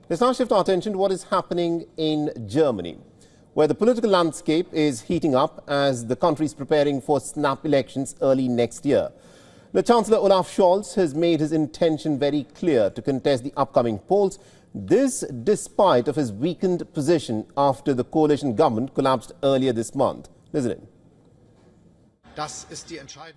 Let's now shift our attention to what is happening in Germany, where the political landscape is heating up as the country is preparing for snap elections early next year. The Chancellor Olaf Scholz has made his intention very clear to contest the upcoming polls, this despite of his weakened position after the coalition government collapsed earlier this month. Listen in.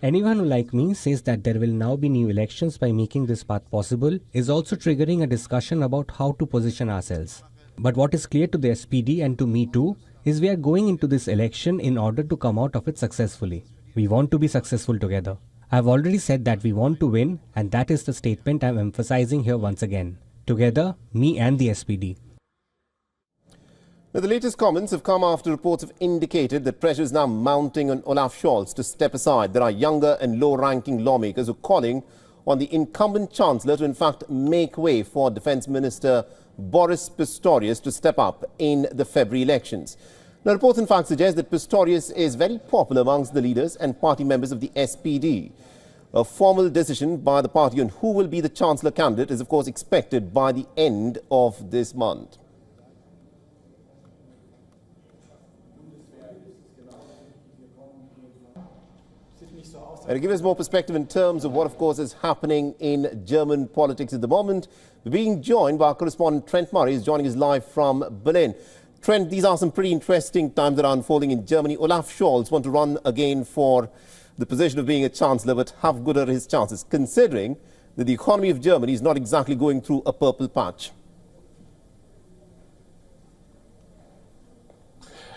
Anyone who, like me, says that there will now be new elections by making this path possible is also triggering a discussion about how to position ourselves. But what is clear to the SPD and to me too is we are going into this election in order to come out of it successfully. We want to be successful together. I have already said that we want to win, and that is the statement I am emphasizing here once again. Together, me and the SPD. Now, the latest comments have come after reports have indicated that pressure is now mounting on Olaf Scholz to step aside. There are younger and low-ranking lawmakers who are calling on the incumbent Chancellor to in fact make way for Defence Minister Boris Pistorius to step up in the February elections. Now, reports in fact suggest that Pistorius is very popular amongst the leaders and party members of the SPD. A formal decision by the party on who will be the Chancellor candidate is of course expected by the end of this month. And to give us more perspective in terms of what, of course, is happening in German politics at the moment, we're being joined by our correspondent Trent Murray, who's joining us live from Berlin. Trent, these are some pretty interesting times that are unfolding in Germany. Olaf Scholz wants to run again for the position of being a chancellor, but how good are his chances, considering that the economy of Germany is not exactly going through a purple patch?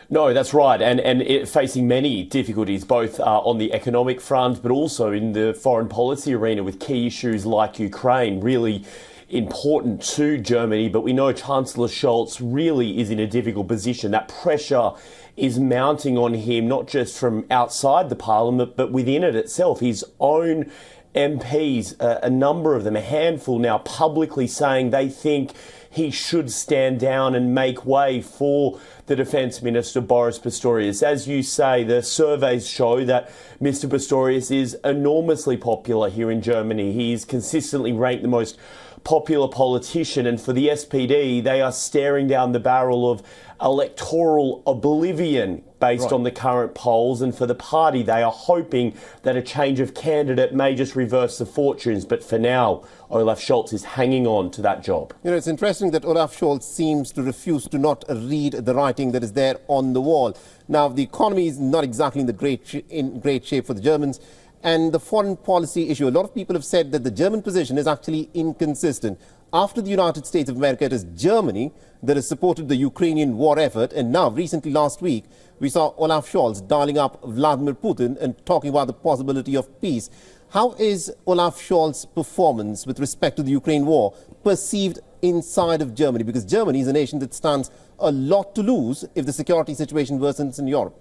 No, that's right, and facing many difficulties, both on the economic front, but also in the foreign policy arena with key issues like Ukraine, really important to Germany. But we know Chancellor Scholz really is in a difficult position. That pressure is mounting on him, not just from outside the parliament, but within it itself. His own MPs, a number of them, a handful now, publicly saying they think he should stand down and make way for the Defence Minister, Boris Pistorius. As you say, the surveys show that Mr. Pistorius is enormously popular here in Germany. He's consistently ranked the most popular politician, and for the SPD, they are staring down the barrel of electoral oblivion based on the current polls, and for the party, they are hoping that a change of candidate may just reverse the fortunes. But for now, Olaf Scholz is hanging on to that job. You know, it's interesting that Olaf Scholz seems to refuse to not read the writing that is there on the wall. Now, the economy is not exactly in great shape for the Germans. And the foreign policy issue, a lot of people have said that the German position is actually inconsistent. After the United States of America, it is Germany that has supported the Ukrainian war effort. And now, recently last week, we saw Olaf Scholz dialing up Vladimir Putin and talking about the possibility of peace. How is Olaf Scholz's performance with respect to the Ukraine war perceived inside of Germany? Because Germany is a nation that stands a lot to lose if the security situation worsens in Europe.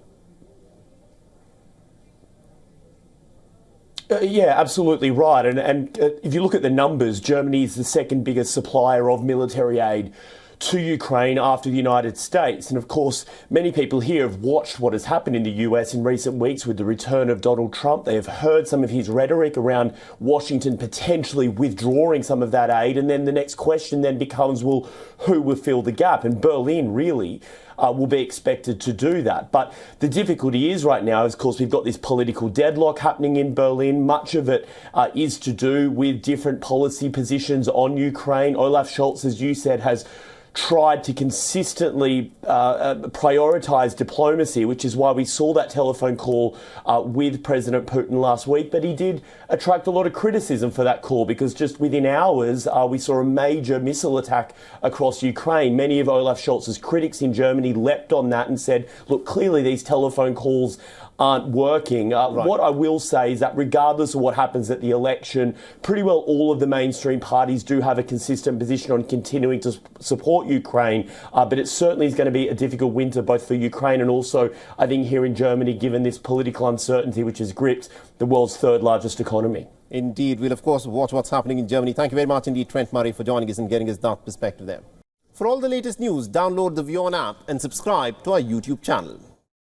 Yeah, absolutely right. And if you look at the numbers, Germany is the second biggest supplier of military aid to Ukraine after the United States. And of course, many people here have watched what has happened in the US in recent weeks with the return of Donald Trump. They have heard some of his rhetoric around Washington potentially withdrawing some of that aid. And then the next question then becomes, well, who will fill the gap? And Berlin really will be expected to do that. But the difficulty is right now, of course, we've got this political deadlock happening in Berlin. Much of it is to do with different policy positions on Ukraine. Olaf Scholz, as you said, has tried to consistently prioritise diplomacy, which is why we saw that telephone call with President Putin last week. But he did attract a lot of criticism for that call, because just within hours we saw a major missile attack across Ukraine. Many of Olaf Scholz's critics in Germany leapt on that and said, look, clearly these telephone calls aren't working. What I will say is that regardless of what happens at the election, pretty well all of the mainstream parties do have a consistent position on continuing to support Ukraine. But it certainly is going to be a difficult winter, both for Ukraine and also, I think, here in Germany, given this political uncertainty which has gripped the world's third largest economy. Indeed. We'll, of course, watch what's happening in Germany. Thank you very much indeed, Trent Murray, for joining us and getting us that perspective there. For all the latest news, download the WION app and subscribe to our YouTube channel.